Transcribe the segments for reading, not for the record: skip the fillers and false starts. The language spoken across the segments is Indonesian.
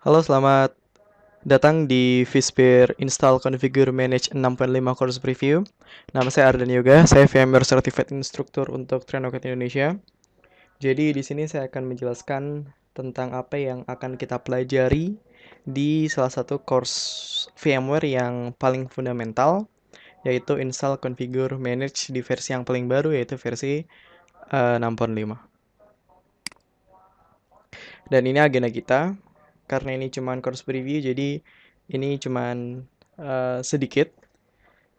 Halo, selamat datang di vSphere Install Configure Manage 6.5 Course Preview. Nama saya Ardan Yoga, saya VMware Certified Instructor untuk Trenoket Indonesia. Jadi di sini saya akan menjelaskan tentang apa yang akan kita pelajari di salah satu course VMware yang paling fundamental, yaitu Install Configure Manage di versi yang paling baru, yaitu versi 6.5. Dan ini agenda kita. Karena ini cuman course preview, jadi ini cuman sedikit.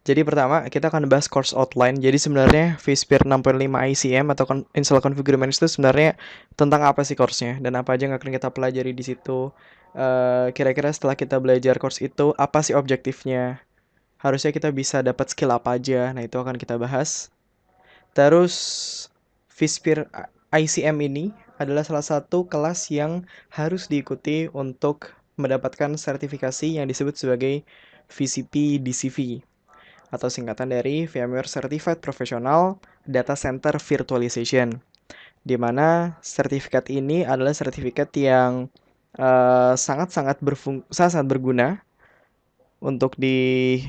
Jadi pertama kita akan bahas course outline. Jadi sebenarnya vSphere 6.5 ICM atau Install Configure Manage itu sebenarnya tentang apa sih course-nya dan apa aja yang akan kita pelajari di situ. Kira-kira setelah kita belajar course itu apa sih objektifnya? Harusnya kita bisa dapat skill apa aja. Nah, itu akan kita bahas. Terus vSphere ICM ini adalah salah satu kelas yang harus diikuti untuk mendapatkan sertifikasi yang disebut sebagai VCP DCV atau singkatan dari VMware Certified Professional Data Center Virtualization, di mana sertifikat ini adalah sertifikat yang sangat berguna untuk di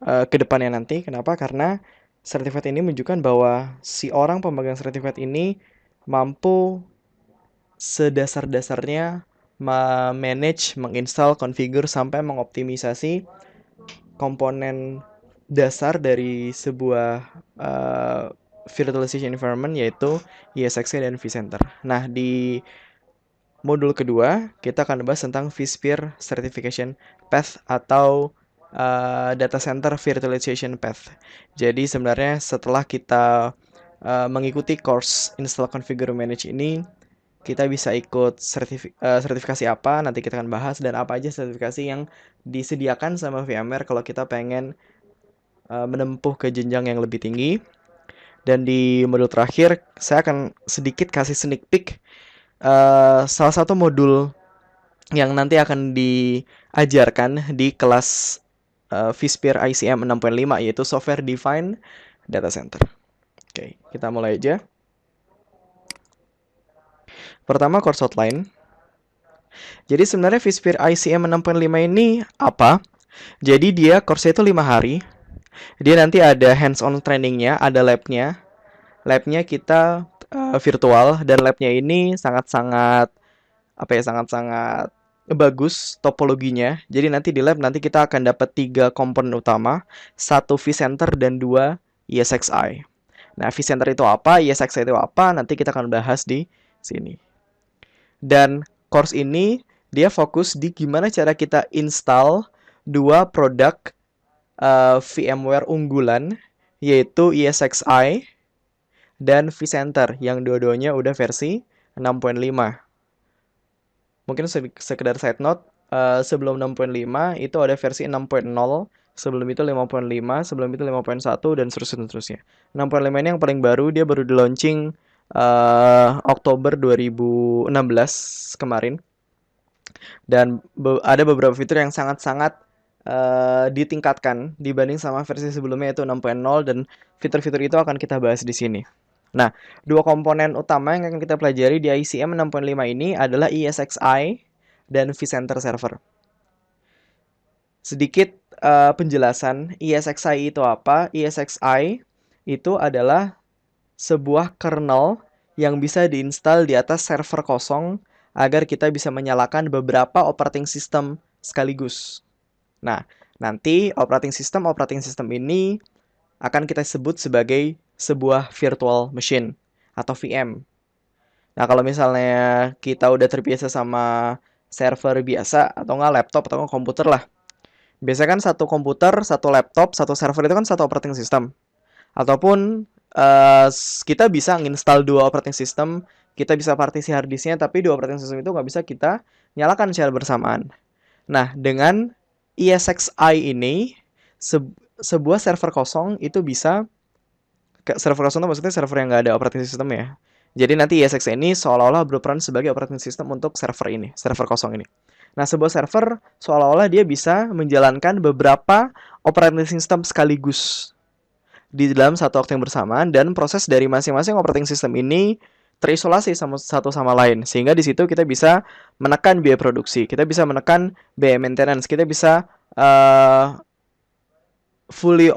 kedepannya nanti. Kenapa? Karena sertifikat ini menunjukkan bahwa si orang pemegang sertifikat ini mampu sedasar-dasarnya manage, menginstal, configure, sampai mengoptimisasi komponen dasar dari sebuah virtualization environment, yaitu ESXi dan vCenter. Nah, di modul kedua, kita akan bahas tentang vSphere Certification Path atau Data Center Virtualization Path. Jadi sebenarnya setelah kita mengikuti course Install Configure Manage ini, kita bisa ikut sertifikasi apa, nanti kita akan bahas, dan apa aja sertifikasi yang disediakan sama VMware kalau kita pengen menempuh ke jenjang yang lebih tinggi. Dan di modul terakhir, saya akan sedikit kasih sneak peek salah satu modul yang nanti akan diajarkan di kelas vSphere ICM 6.5, yaitu Software Defined Data Center. Oke, kita mulai aja. Pertama, course outline. Jadi sebenarnya vSphere ICM 6.5 ini apa? Jadi dia course-nya itu 5 hari. Dia nanti ada hands-on trainingnya, ada labnya. Labnya kita virtual, dan labnya ini sangat-sangat sangat-sangat bagus topologinya. Jadi nanti di lab nanti kita akan dapat 3 komponen utama, 1 vCenter dan 2 ESXi. Nah, vCenter itu apa, ESXi itu apa, nanti kita akan bahas di sini. Dan course ini dia fokus di gimana cara kita install 2 produk VMware unggulan, yaitu ESXi dan vCenter, yang dua-duanya udah versi 6.5. Mungkin sekedar side note, sebelum 6.5 itu ada versi 6.0, sebelum itu 5.5, sebelum itu 5.1, dan seterusnya. 6.5 ini yang paling baru, dia baru di launching Oktober 2016 kemarin. Dan ada beberapa fitur yang sangat-sangat ditingkatkan dibanding sama versi sebelumnya, yaitu 6.0, dan fitur-fitur itu akan kita bahas di sini. Nah, 2 komponen utama yang akan kita pelajari di ICM 6.5 ini adalah ESXi dan vCenter Server. Sedikit penjelasan, ESXi itu apa? ESXi itu adalah sebuah kernel yang bisa diinstal di atas server kosong agar kita bisa menyalakan beberapa operating system sekaligus. Nah, nanti operating system ini akan kita sebut sebagai sebuah virtual machine atau VM. Nah, kalau misalnya kita udah terbiasa sama server biasa atau nggak laptop atau nggak komputer lah. Biasanya kan satu komputer, satu laptop, satu server itu kan satu operating system. Ataupun kita bisa nginstal 2 operating system, kita bisa partisi hard disknya, tapi 2 operating system itu nggak bisa kita nyalakan secara bersamaan. Nah, dengan ESXi ini, sebuah server kosong itu bisa, server kosong itu maksudnya server yang nggak ada operating system ya. Jadi nanti ESXi ini seolah-olah berperan sebagai operating system untuk server ini, server kosong ini. Nah, sebuah server seolah-olah dia bisa menjalankan beberapa operating system sekaligus di dalam satu waktu yang bersamaan, dan proses dari masing-masing operating system ini terisolasi satu sama lain, sehingga di situ kita bisa menekan biaya produksi, kita bisa menekan biaya maintenance, kita bisa fully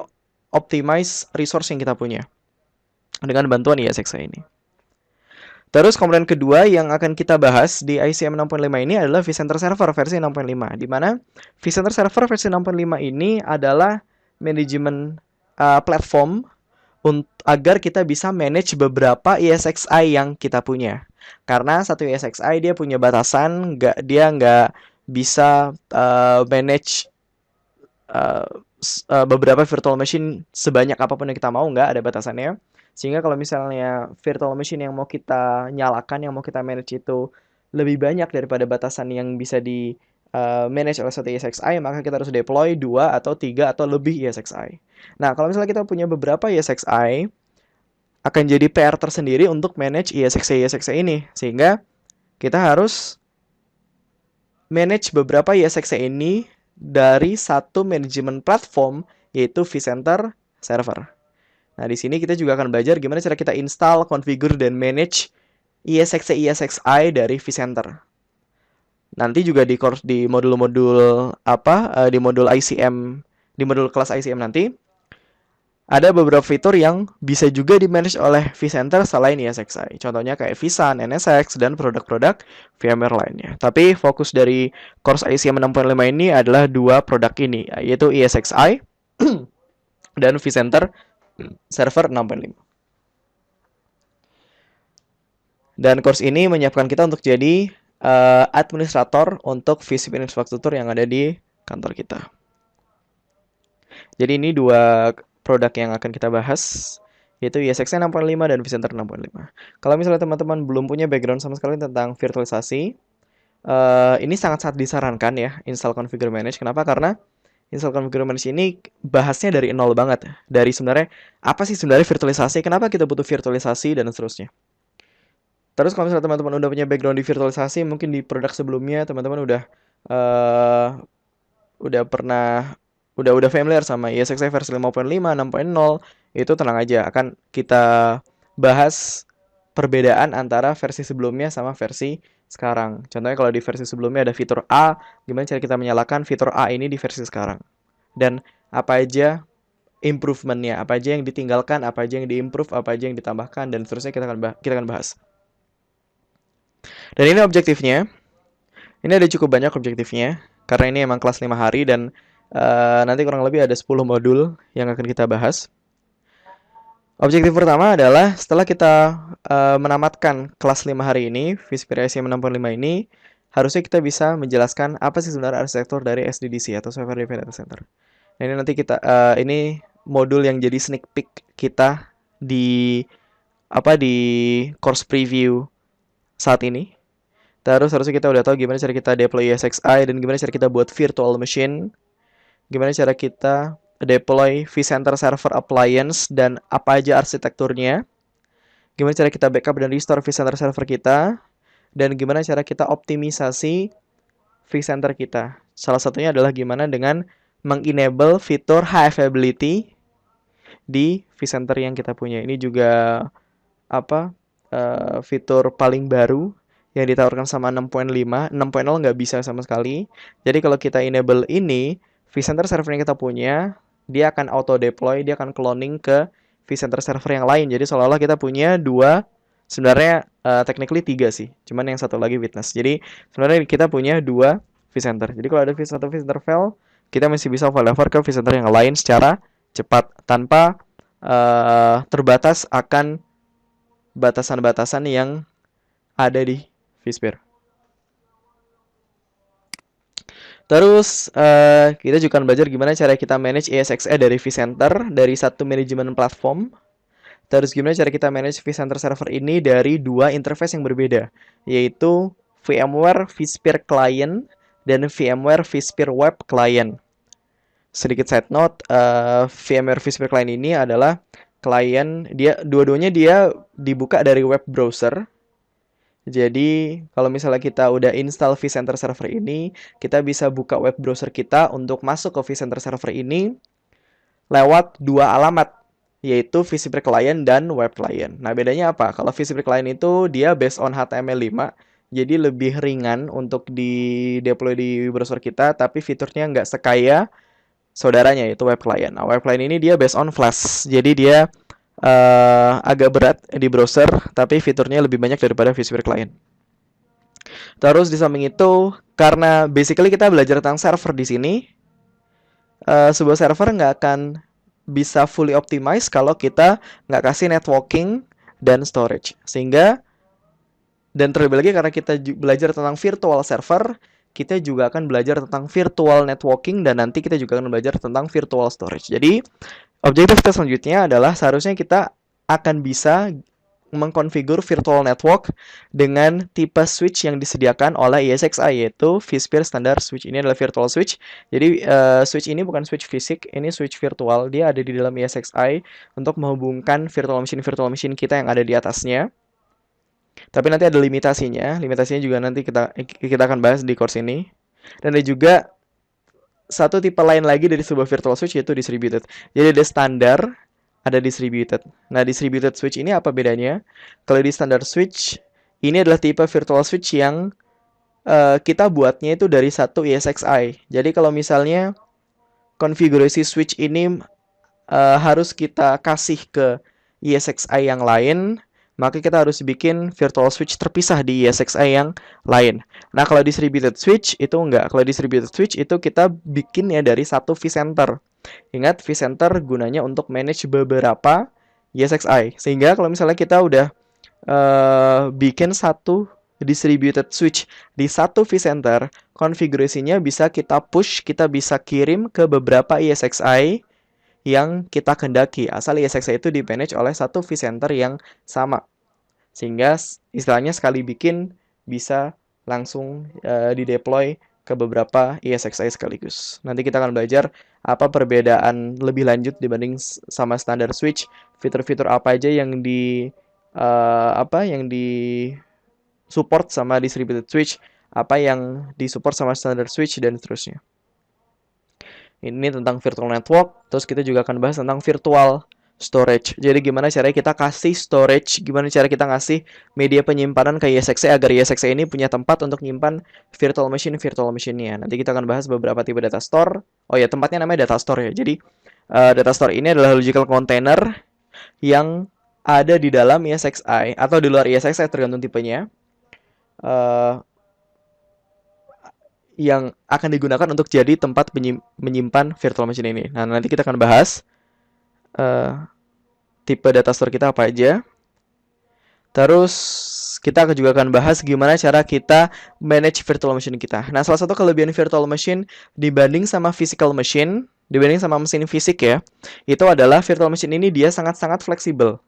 optimize resource yang kita punya dengan bantuan ESXi ini. Terus komponen kedua yang akan kita bahas di ICM 6.5 ini adalah vCenter Server versi 6.5, di mana vCenter Server versi 6.5 ini adalah manajemen platform agar kita bisa manage beberapa ESXi yang kita punya. Karena satu ESXi dia punya batasan, dia nggak bisa manage beberapa virtual machine sebanyak apapun yang kita mau, nggak ada batasannya. Sehingga kalau misalnya virtual machine yang mau kita nyalakan, yang mau kita manage itu lebih banyak daripada batasan yang bisa di manage oleh satu ESXi, maka kita harus deploy 2 atau 3 atau lebih ESXi. Nah, kalau misalnya kita punya beberapa ESXi, akan jadi PR tersendiri untuk manage ESXi ini. Sehingga kita harus manage beberapa ESXi ini dari satu manajemen platform, yaitu vCenter Server. Nah, di sini kita juga akan belajar gimana cara kita install, configure, dan manage ESXi dari vCenter. Nanti juga di modul-modul di modul ICM, di modul kelas ICM nanti ada beberapa fitur yang bisa juga di-manage oleh vCenter selain ESXi. Contohnya kayak vSAN, NSX, dan produk-produk VMware lainnya. Tapi fokus dari course ICM 6.5 ini adalah dua produk ini, yaitu ESXi dan vCenter Server 6.5. Dan course ini menyiapkan kita untuk jadi administrator untuk vSphere infrastruktur yang ada di kantor kita. Jadi ini dua produk yang akan kita bahas, yaitu ESXi 6.5 dan vCenter 6.5. Kalau misalnya teman-teman belum punya background sama sekali tentang virtualisasi, ini sangat-sangat disarankan ya, install configure manage. Kenapa? Karena install configure manage ini bahasnya dari nol banget. Dari sebenarnya, apa sih sebenarnya virtualisasi, kenapa kita butuh virtualisasi, dan seterusnya. Terus kalau misalnya teman-teman udah punya background di virtualisasi, mungkin di produk sebelumnya teman-teman udah familiar sama ESXi versi 5.5, 6.0, itu tenang aja, akan kita bahas perbedaan antara versi sebelumnya sama versi sekarang. Contohnya kalau di versi sebelumnya ada fitur A, gimana cara kita menyalakan fitur A ini di versi sekarang. Dan apa aja improvementnya, apa aja yang ditinggalkan, apa aja yang diimprove, apa aja yang ditambahkan, dan seterusnya kita akan bahas. Dan ini objektifnya. Ini ada cukup banyak objektifnya, karena ini emang kelas 5 hari dan nanti kurang lebih ada 10 modul yang akan kita bahas. Objektif pertama adalah setelah kita menamatkan kelas 5 hari ini, vSphere ICM 6.5 ini, harusnya kita bisa menjelaskan apa sih sebenarnya arsitektur dari SDDC atau Software Defined Data Center. Nah, ini nanti kita ini modul yang jadi sneak peek kita di course preview saat ini. Terus harusnya kita udah tahu gimana cara kita deploy ESXi dan gimana cara kita buat virtual machine, gimana cara kita deploy vCenter Server Appliance dan apa aja arsitekturnya, gimana cara kita backup dan restore vCenter Server kita, dan gimana cara kita optimisasi vCenter kita. Salah satunya adalah gimana dengan mengenable fitur high availability di vCenter yang kita punya. Ini juga fitur paling baru yang ditawarkan sama 6.5. 6.0 nggak bisa sama sekali. Jadi kalau kita enable ini, vCenter server yang kita punya, dia akan auto deploy, dia akan cloning ke vCenter server yang lain. Jadi seolah-olah kita punya dua, sebenarnya technically 3 sih, cuman yang satu lagi witness. Jadi sebenarnya kita punya dua vCenter. Jadi kalau ada satu vCenter fail, kita masih bisa failover ke vCenter yang lain secara cepat tanpa terbatas akan batasan-batasan yang ada di vSphere. Terus kita juga akan belajar gimana cara kita manage ESXi dari vCenter dari satu manajemen platform. Terus gimana cara kita manage vCenter server ini dari dua interface yang berbeda, yaitu VMware vSphere Client dan VMware vSphere Web Client. Sedikit side note, VMware vSphere Client ini adalah klien, dua-duanya dia dibuka dari web browser. Jadi kalau misalnya kita udah install vCenter server ini, kita bisa buka web browser kita untuk masuk ke vCenter server ini lewat dua alamat, yaitu vSphere Client dan Web Client. Nah, bedanya apa? Kalau vSphere Client itu dia based on HTML5, jadi lebih ringan untuk di deploy di browser kita, tapi fiturnya nggak sekaya saudaranya yaitu Web Client. Nah, Web Client ini dia based on Flash, jadi dia agak berat di browser, tapi fiturnya lebih banyak daripada vSphere Client. Terus di samping itu, karena basically kita belajar tentang server di sini, sebuah server nggak akan bisa fully optimize kalau kita nggak kasih networking dan storage. Sehingga, dan terlebih lagi karena kita belajar tentang virtual server, kita juga akan belajar tentang virtual networking, dan nanti kita juga akan belajar tentang virtual storage. Jadi, objektif kita selanjutnya adalah seharusnya kita akan bisa mengkonfigur virtual network dengan tipe switch yang disediakan oleh ESXi, yaitu vSphere Standard Switch. Ini adalah virtual switch. Jadi switch ini bukan switch fisik, ini switch virtual. Dia ada di dalam ESXi untuk menghubungkan virtual machine kita yang ada di atasnya. Tapi nanti ada limitasinya. Limitasinya juga nanti kita akan bahas di course ini. Dan ada juga satu tipe lain lagi dari sebuah virtual switch, yaitu distributed. Jadi ada standar, ada distributed. Nah, distributed switch ini apa bedanya? Kalau di standard switch, ini adalah tipe virtual switch yang kita buatnya itu dari satu ESXi. Jadi kalau misalnya konfigurasi switch ini harus kita kasih ke ESXi yang lain, maka kita harus bikin virtual switch terpisah di ESXi yang lain. Nah, kalau distributed switch itu enggak. Kalau distributed switch itu kita bikinnya dari satu vCenter. Ingat, vCenter gunanya untuk manage beberapa ESXi. Sehingga kalau misalnya kita udah bikin satu distributed switch di satu vCenter, konfigurasinya bisa kita push, kita bisa kirim ke beberapa ESXi yang kita kendaki, asal ESXi itu di-manage oleh satu vCenter yang sama. Sehingga istilahnya sekali bikin bisa langsung di-deploy ke beberapa ESXi sekaligus. Nanti kita akan belajar apa perbedaan lebih lanjut dibanding sama standar switch, fitur-fitur apa aja yang di support sama distributed switch, apa yang disupport sama standard switch, dan seterusnya. Ini tentang virtual network. Terus kita juga akan bahas tentang virtual storage. Jadi gimana caranya kita kasih storage, gimana cara kita ngasih media penyimpanan ke ESXi agar ESXi ini punya tempat untuk nyimpan virtual machine-nya. Nanti kita akan bahas beberapa tipe data store. Oh ya, tempatnya namanya data store ya. Jadi data store ini adalah logical container yang ada di dalam ESXi atau di luar ESXi tergantung tipenya. Yang akan digunakan untuk jadi tempat menyimpan virtual machine ini. Nah, nanti kita akan bahas tipe data store kita apa aja. Terus kita juga akan bahas gimana cara kita manage virtual machine kita. Nah, salah satu kelebihan virtual machine dibanding sama physical machine, dibanding sama mesin fisik ya, itu adalah virtual machine ini dia sangat-sangat fleksibel.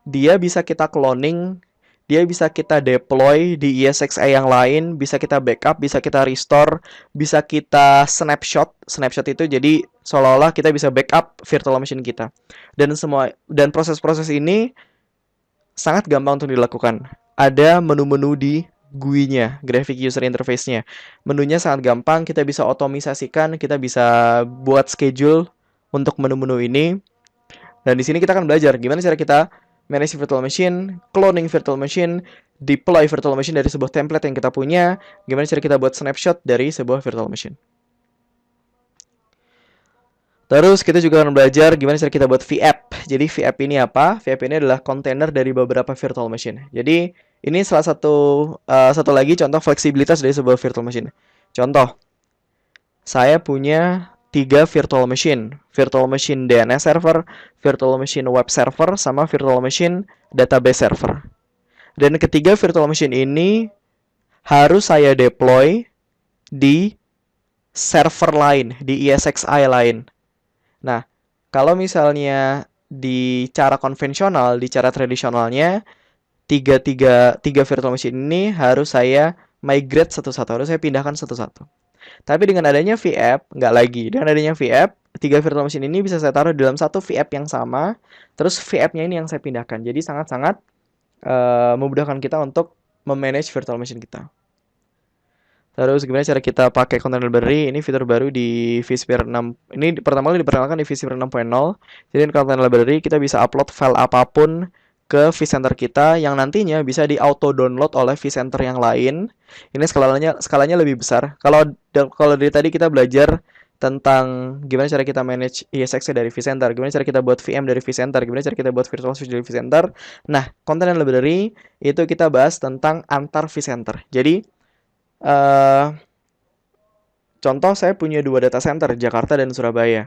Dia bisa kita cloning, dia bisa kita deploy di ESXi yang lain, bisa kita backup, bisa kita restore, bisa kita snapshot. Snapshot itu jadi seolah-olah kita bisa backup virtual machine kita. Dan proses-proses ini sangat gampang untuk dilakukan. Ada menu-menu di GUI-nya, graphic user interface-nya. Menunya sangat gampang, kita bisa otomisasikan, kita bisa buat schedule untuk menu-menu ini. Dan di sini kita akan belajar gimana cara kita manage virtual machine, cloning virtual machine, deploy virtual machine dari sebuah template yang kita punya, gimana cara kita buat snapshot dari sebuah virtual machine. Terus kita juga akan belajar gimana cara kita buat VApp. Jadi VApp ini apa? VApp ini adalah container dari beberapa virtual machine. Jadi ini salah satu lagi contoh fleksibilitas dari sebuah virtual machine. Contoh, saya punya 3 virtual machine DNS server, virtual machine web server, sama virtual machine database server. Dan ketiga virtual machine ini harus saya deploy di server lain, di ESXi lain. Nah, kalau misalnya di cara konvensional, di cara tradisionalnya, tiga virtual machine ini harus saya migrate satu-satu, harus saya pindahkan satu-satu. Tapi dengan adanya VApp, nggak lagi. Dengan adanya VApp, 3 virtual machine ini bisa saya taruh di dalam satu VApp yang sama. Terus VApp-nya ini yang saya pindahkan. Jadi sangat-sangat memudahkan kita untuk memanage virtual machine kita. Terus gimana cara kita pakai content library? Ini fitur baru di vSphere 6. Ini pertama kali diperkenalkan di vSphere 6.0. Jadi di content library kita bisa upload file apapun ke vCenter kita yang nantinya bisa di auto download oleh vCenter yang lain. Ini skalanya lebih besar. Kalau dari tadi kita belajar tentang gimana cara kita manage ESX dari vCenter, gimana cara kita buat VM dari vCenter, gimana cara kita buat virtual switch dari vCenter. Nah, content library itu kita bahas tentang antar vCenter. Jadi contoh saya punya 2 data center, Jakarta dan Surabaya.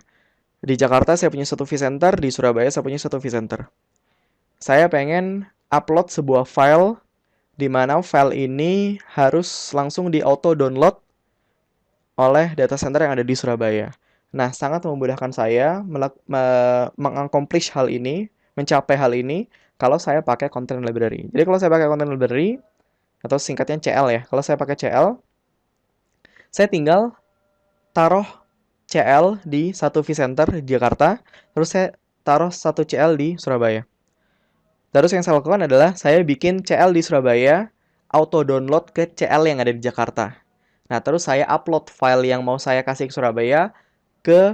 Di Jakarta saya punya satu vCenter, di Surabaya saya punya satu vCenter. Saya pengen upload sebuah file di mana file ini harus langsung di auto download oleh data center yang ada di Surabaya. Nah, sangat memudahkan saya mengaccomplish hal ini, mencapai hal ini kalau saya pakai content library. Jadi kalau saya pakai content library atau singkatnya CL ya. Kalau saya pakai CL, saya tinggal taruh CL di satu vCenter di Jakarta, terus saya taruh satu CL di Surabaya. Terus yang saya lakukan adalah saya bikin CL di Surabaya, auto download ke CL yang ada di Jakarta. Nah, terus saya upload file yang mau saya kasih ke Surabaya ke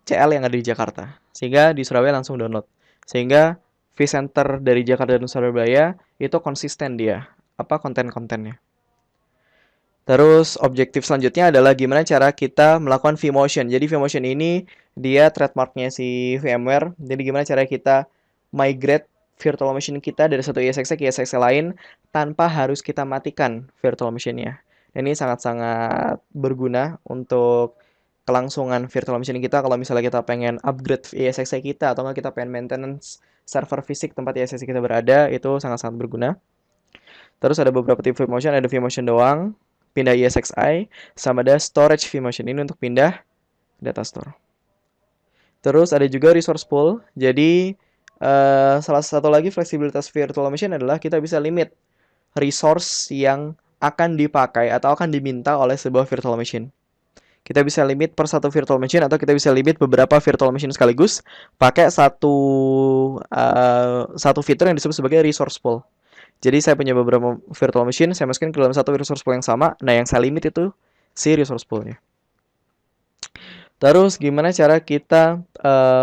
CL yang ada di Jakarta. Sehingga di Surabaya langsung download. Sehingga vCenter dari Jakarta dan Surabaya itu konsisten dia, konten-kontennya. Terus objektif selanjutnya adalah gimana cara kita melakukan vMotion. Jadi vMotion ini dia trademarknya si VMware. Jadi gimana cara kita migrate virtual machine kita dari satu ESX ke ESX lain tanpa harus kita matikan virtual machine-nya. Ini sangat-sangat berguna untuk kelangsungan virtual machine kita kalau misalnya kita pengen upgrade ESX kita atau nggak kita pengen maintenance server fisik tempat ESX kita berada, itu sangat-sangat berguna. Terus ada beberapa tipe vMotion, ada vMotion doang, pindah ESXi, sama ada storage vMotion ini untuk pindah data store. Terus ada juga resource pool. Jadi salah satu lagi fleksibilitas virtual machine adalah kita bisa limit resource yang akan dipakai atau akan diminta oleh sebuah virtual machine. Kita bisa limit per satu virtual machine atau kita bisa limit beberapa virtual machine sekaligus pakai satu fitur yang disebut sebagai resource pool. Jadi saya punya beberapa virtual machine, saya masukin ke dalam satu resource pool yang sama. Nah, yang saya limit itu si resource pool-nya. Terus gimana cara kita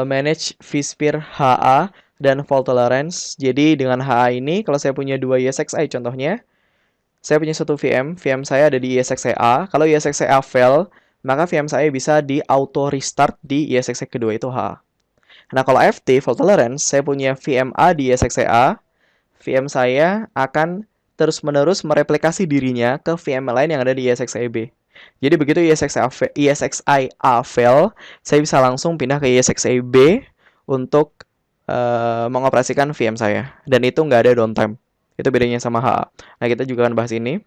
manage vSphere HA dan fault tolerance. Jadi dengan HA ini, kalau saya punya 2 ESXi contohnya, saya punya satu VM saya ada di ESXi-A. Kalau ESXi-A fail, maka VM saya bisa di auto restart di ESXi kedua, itu HA. Nah, kalau FT, fault tolerance, saya punya VM A di ESXi-A, VM saya akan terus-menerus mereplikasi dirinya ke VM lain yang ada di ESXi-B. Jadi begitu ESXi-A fail, saya bisa langsung pindah ke ESXi-B untuk mengoperasikan VM saya. Dan itu nggak ada downtime. Itu bedanya sama HA. Nah, kita juga akan bahas ini.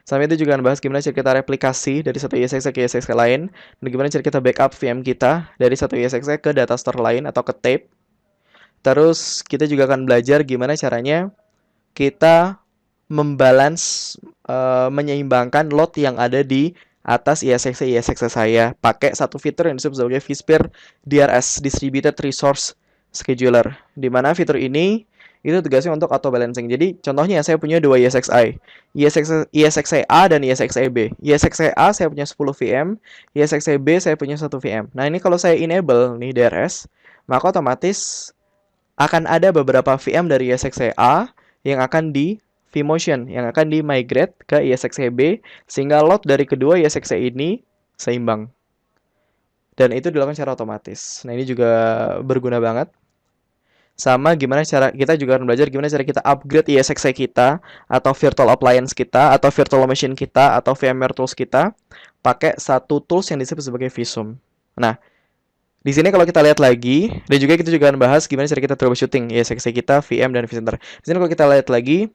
Sama itu juga akan bahas gimana cara kita replikasi dari satu ESXi ke ESXi lain. Dan gimana cara kita backup VM kita dari satu ESXi ke data store lain atau ke tape. Terus kita juga akan belajar gimana caranya kita membalance, menyeimbangkan load yang ada di atas ESXi saya pakai satu fitur yang disebut sebagai vSphere DRS, Distributed Resource Scheduler, di mana fitur ini itu tugasnya untuk auto balancing. Jadi contohnya saya punya 2 ESXi, ESXi-A dan ESXi-B. ESXi-A saya punya 10 VM, ESXi-B saya punya 1 VM. Nah, ini kalau saya enable nih DRS, maka otomatis akan ada beberapa VM dari ESXi-A yang akan di vMotion, yang akan di migrate ke ESXi-B, sehingga load dari kedua ESXi ini seimbang. Dan itu dilakukan secara otomatis. Nah, ini juga berguna banget. Sama gimana cara kita juga akan belajar gimana cara kita upgrade ESXi kita atau virtual appliance kita atau virtual machine kita atau VMware tools kita pakai satu tools yang disebut sebagai vSUM. Nah, di sini kalau kita lihat lagi, dan juga kita juga akan bahas gimana cara kita troubleshooting ESXi kita, VM dan vCenter. Di sini kalau kita lihat lagi,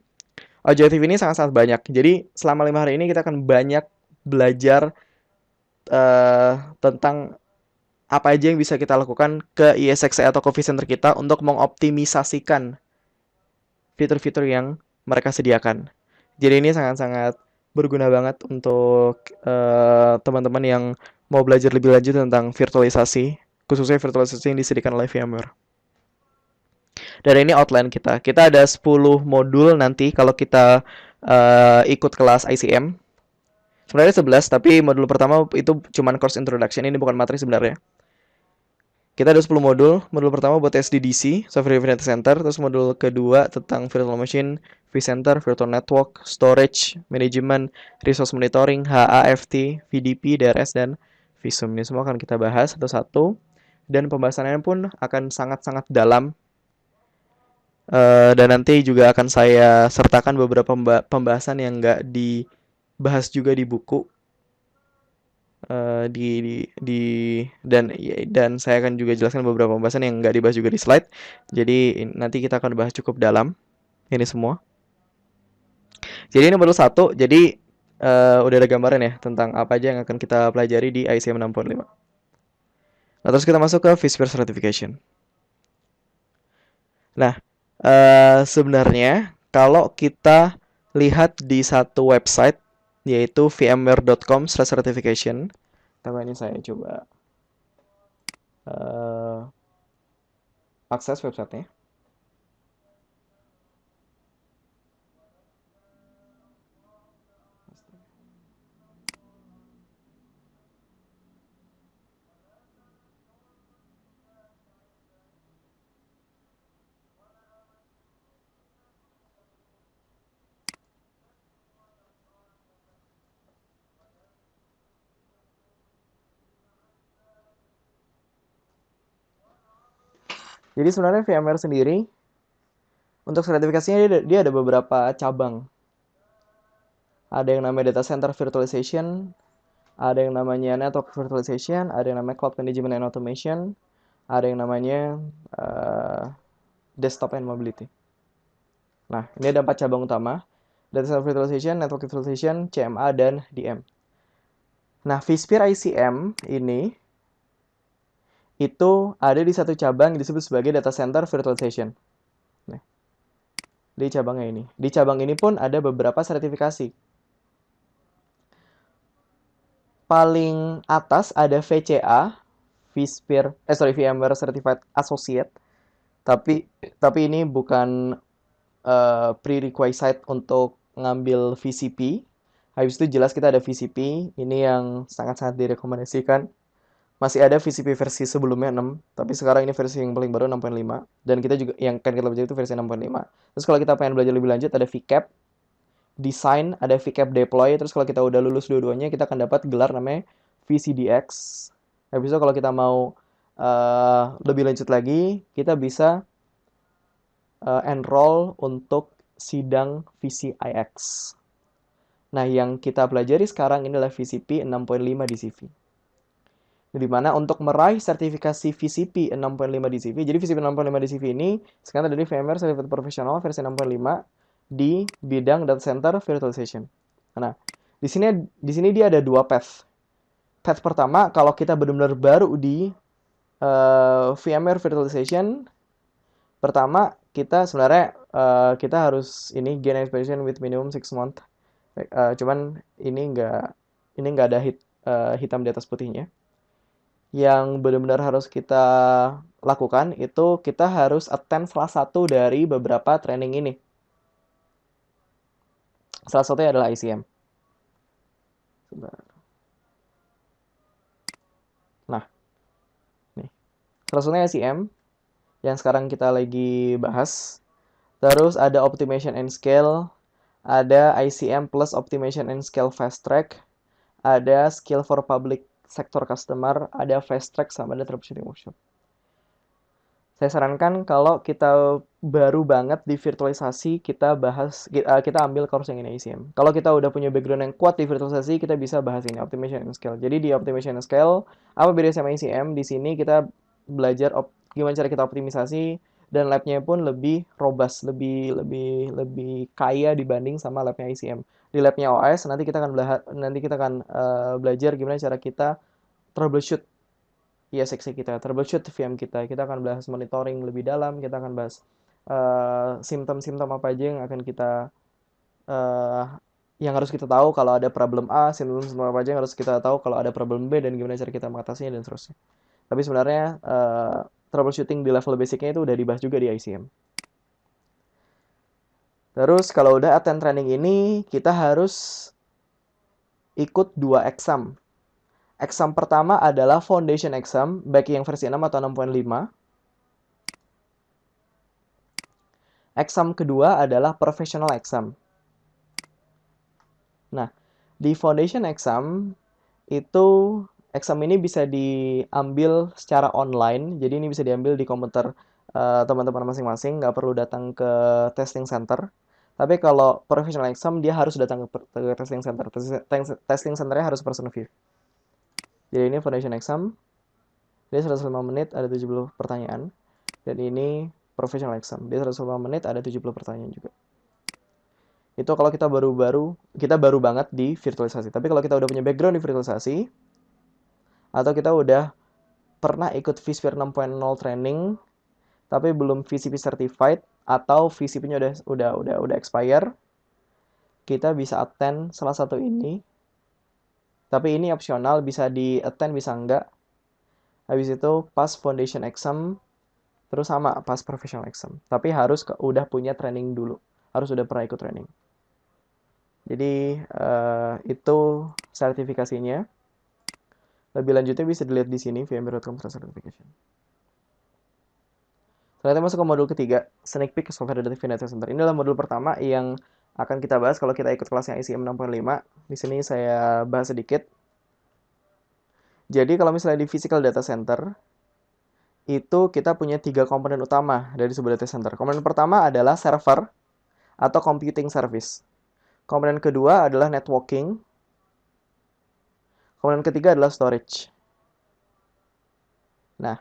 objektif ini sangat-sangat banyak. Jadi selama 5 hari ini kita akan banyak belajar tentang apa aja yang bisa kita lakukan ke ESXi atau ke vCenter kita untuk mengoptimisasikan fitur-fitur yang mereka sediakan. Jadi ini sangat-sangat berguna banget untuk teman-teman yang mau belajar lebih lanjut tentang virtualisasi, khususnya virtualisasi yang disediakan oleh VMware. Dan ini outline kita. Kita ada 10 modul nanti kalau kita ikut kelas ICM. Sebenarnya 11, tapi modul pertama itu cuman course introduction, ini bukan materi sebenarnya. Kita ada 10 modul. Modul pertama buat SDDC, Software Defined Data Center. Terus modul kedua tentang Virtual Machine, vCenter, Virtual Network, Storage, Management, Resource Monitoring, HAFT, VDP, DRS, dan Visum. Ini semua akan kita bahas satu-satu. Dan pembahasannya pun akan sangat-sangat dalam. Dan nanti juga akan saya sertakan beberapa pembahasan yang nggak dibahas juga di buku. Dan saya akan juga jelaskan beberapa pembahasan yang nggak dibahas juga di slide. Jadi nanti kita akan bahas cukup dalam ini semua. Jadi ini baru satu. Jadi udah ada gambaran ya tentang apa aja yang akan kita pelajari di ICM 6.5. Nah, terus kita masuk ke vSphere Certification. Nah, sebenarnya kalau kita lihat di satu website yaitu vmware.com/certification. Tapi ini saya coba akses websitenya. Jadi sebenarnya VMware sendiri untuk sertifikasinya dia ada beberapa cabang. Ada yang namanya Data Center Virtualization, ada yang namanya Network Virtualization, ada yang namanya Cloud Management and Automation, ada yang namanya Desktop and Mobility. Nah, ini ada 4 cabang utama. Data Center Virtualization, Network Virtualization, CMA, dan DM. Nah, vSphere ICM ini itu ada di satu cabang yang disebut sebagai Data Center Virtualization. Nah, di cabangnya ini. Di cabang ini pun ada beberapa sertifikasi. Paling atas ada VCA, VMware Certified Associate. Tapi ini bukan prerequisite untuk ngambil VCP. Habis itu jelas kita ada VCP, ini yang sangat-sangat direkomendasikan. Masih ada VCP versi sebelumnya 6, tapi sekarang ini versi yang paling baru 6.5. Dan kita juga yang kan kita belajar itu versi 6.5. Terus kalau kita pengen belajar lebih lanjut ada VCAP Design, ada VCAP Deploy. Terus kalau kita udah lulus dua-duanya, kita akan dapat gelar namanya VCDX. Habis itu kalau kita mau lebih lanjut lagi, kita bisa enroll untuk sidang VCIX. Nah, yang kita pelajari sekarang ini adalah VCP 6.5 DCV. Di mana untuk meraih sertifikasi VCP 6.5 DCV, jadi VCP 6.5 DCV ini sekarang dari VMware Certified Professional versi 6.5 di bidang data center virtualization. Nah, di sini dia ada 2 path. Path pertama, kalau kita benar-benar baru di VMware virtualization, pertama kita sebenarnya kita harus ini gain experience with minimum 6 month. Cuman ini nggak ada hitam di atas putihnya. Yang benar-benar harus kita lakukan itu kita harus attend salah satu dari beberapa training ini. Salah satunya adalah ICM. Nah, nih. Salah satunya ICM yang sekarang kita lagi bahas. Terus ada Optimization and Scale, ada ICM plus Optimization and Scale Fast Track, ada Skill for Public Sector Customer, ada Fast Track, sama ada Troubleshooting Workshop. Saya sarankan kalau kita baru banget di virtualisasi, kita ambil course yang ini ICM. Kalau kita udah punya background yang kuat di virtualisasi, kita bisa bahas ini Optimization and Scale. Jadi di Optimization and Scale, apa beda sama ICM? Di sini kita belajar gimana cara kita optimisasi, dan labnya pun lebih robust, lebih kaya dibanding sama labnya ICM. Di labnya OS nanti kita akan belajar gimana cara kita troubleshoot ISXi kita, troubleshoot VM kita. Kita akan bahas monitoring lebih dalam, kita akan bahas simptom-simptom apa aja yang akan kita yang harus kita tahu kalau ada problem A, simptom-simptom apa aja yang harus kita tahu kalau ada problem B, dan gimana cara kita mengatasinya dan seterusnya. Tapi sebenarnya troubleshooting di level basicnya itu udah dibahas juga di ICM. Terus kalau udah attend training ini, kita harus ikut 2 exam. Exam pertama adalah foundation exam, baik yang versi 6 atau 6.5. Exam kedua adalah professional exam. Nah, di foundation exam itu exam ini bisa diambil secara online. Jadi ini bisa diambil di komputer teman-teman masing-masing, nggak perlu datang ke testing center. Tapi kalau professional exam dia harus datang ke testing center. Testing centernya harus person view. Jadi ini foundation exam, dia 105 menit, ada 70 pertanyaan. Dan ini professional exam, dia 105 menit, ada 70 pertanyaan juga. Itu kalau kita baru banget di virtualisasi. Tapi kalau kita udah punya background di virtualisasi, atau kita udah pernah ikut vSphere 6.0 training, tapi belum VCP certified, atau VCP-nya udah expire, kita bisa attend salah satu ini. Tapi ini opsional, bisa di-attend, bisa enggak. Habis itu pas foundation exam, terus sama pas professional exam. Tapi harus udah punya training dulu. Harus udah pernah ikut training. Jadi itu sertifikasinya. Lebih lanjutnya bisa dilihat di sini, VMware.com Certification. Selanjutnya masuk ke modul ketiga, Sneak Peek Software Data Data Center. Ini adalah modul pertama yang akan kita bahas kalau kita ikut kelasnya ICM 6.5. Di sini saya bahas sedikit. Jadi kalau misalnya di Physical Data Center, itu kita punya 3 komponen utama dari sebuah data center. Komponen pertama adalah server atau computing service. Komponen kedua adalah networking. Komponen ketiga adalah storage. Nah,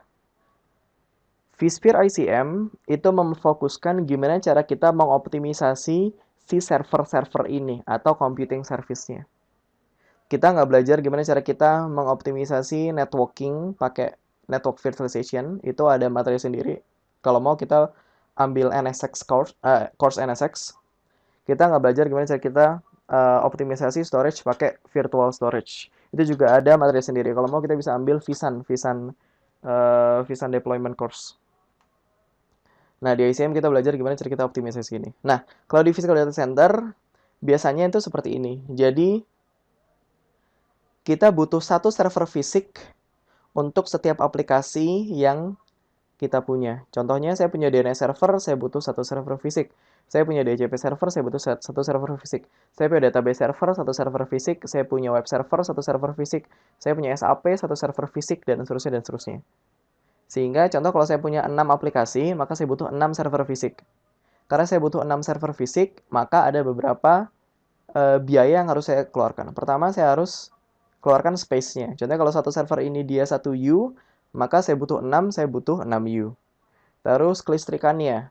vSphere ICM itu memfokuskan gimana cara kita mengoptimisasi si server-server ini atau computing service-nya. Kita nggak belajar gimana cara kita mengoptimisasi networking pakai network virtualization, itu ada materi sendiri. Kalau mau kita ambil NSX course NSX, kita nggak belajar gimana cara kita optimisasi storage pakai virtual storage. Itu juga ada materi sendiri. Kalau mau kita bisa ambil vSAN deployment course. Nah, di ICM kita belajar gimana cara kita optimisasi ini. Nah, kalau di physical data center, biasanya itu seperti ini. Jadi, kita butuh satu server fisik untuk setiap aplikasi yang kita punya. Contohnya, saya punya DNS server, saya butuh satu server fisik. Saya punya DHCP server, saya butuh satu server fisik. Saya punya database server, satu server fisik. Saya punya web server, satu server fisik. Saya punya SAP, satu server fisik, dan seterusnya, dan seterusnya. Sehingga contoh kalau saya punya 6 aplikasi, maka saya butuh 6 server fisik. Karena saya butuh 6 server fisik, maka ada beberapa biaya yang harus saya keluarkan. Pertama, saya harus keluarkan space-nya. Contohnya kalau satu server ini dia 1 U, maka saya butuh 6, saya butuh 6 U. Terus kelistrikannya.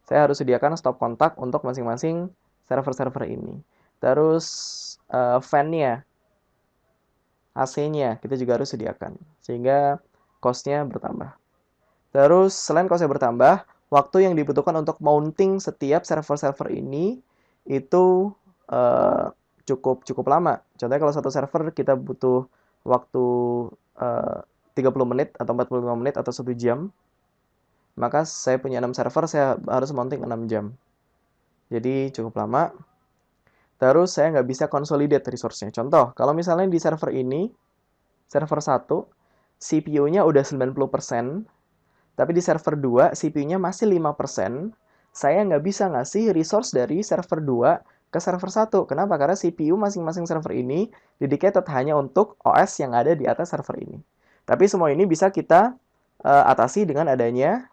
Saya harus sediakan stop kontak untuk masing-masing server-server ini. Terus fan-nya, AC-nya, kita juga harus sediakan. Sehingga cost-nya bertambah. Terus selain cost-nya bertambah, waktu yang dibutuhkan untuk mounting setiap server-server ini itu cukup lama. Contohnya kalau satu server kita butuh waktu 30 menit atau 45 menit atau 1 jam, maka saya punya 6 server, saya harus mounting 6 jam. Jadi cukup lama. Terus saya nggak bisa consolidate resource-nya. Contoh, kalau misalnya di server ini, server 1, CPU-nya udah 90%, tapi di server 2, CPU-nya masih 5%, saya nggak bisa ngasih resource dari server 2 ke server 1. Kenapa? Karena CPU masing-masing server ini dedicated hanya untuk OS yang ada di atas server ini. Tapi semua ini bisa kita atasi dengan adanya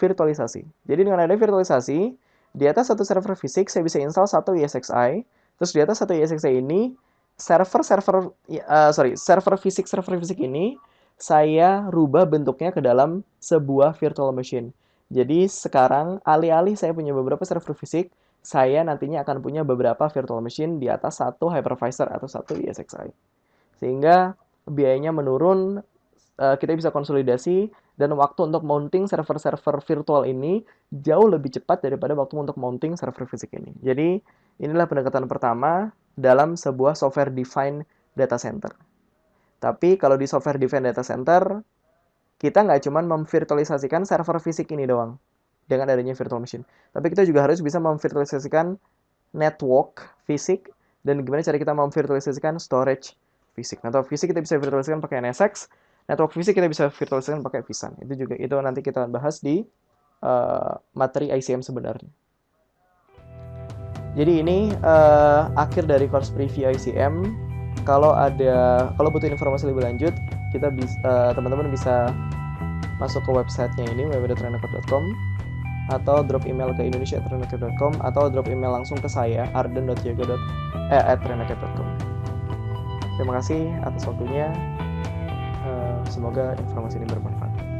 virtualisasi. Jadi dengan adanya virtualisasi, di atas satu server fisik saya bisa install satu ESXi, terus di atas satu ESXi ini server fisik ini saya rubah bentuknya ke dalam sebuah virtual machine. Jadi sekarang alih-alih saya punya beberapa server fisik, saya nantinya akan punya beberapa virtual machine di atas satu hypervisor atau satu ESXi. Sehingga biayanya menurun, kita bisa konsolidasi, dan waktu untuk mounting server-server virtual ini jauh lebih cepat daripada waktu untuk mounting server fisik ini. Jadi inilah pendekatan pertama dalam sebuah software defined data center. Tapi kalau di software defined data center, kita nggak cuma memvirtualisasikan server fisik ini doang dengan adanya virtual machine. Tapi kita juga harus bisa memvirtualisasikan network fisik dan gimana cara kita memvirtualisasikan storage fisik. Network fisik kita bisa virtualisasikan pakai NSX, network fisik kita bisa virtualisasikan pakai vSAN. Itu nanti kita bahas di materi ICM sebenarnya. Jadi ini akhir dari course preview ICM. Kalau butuh informasi lebih lanjut, teman-teman bisa masuk ke websitenya ini www.trenacode.com atau drop email ke indonesia@trenacode.com atau drop email langsung ke saya arden.yoga@trenacode.com. Terima kasih atas waktunya. Semoga informasi ini bermanfaat.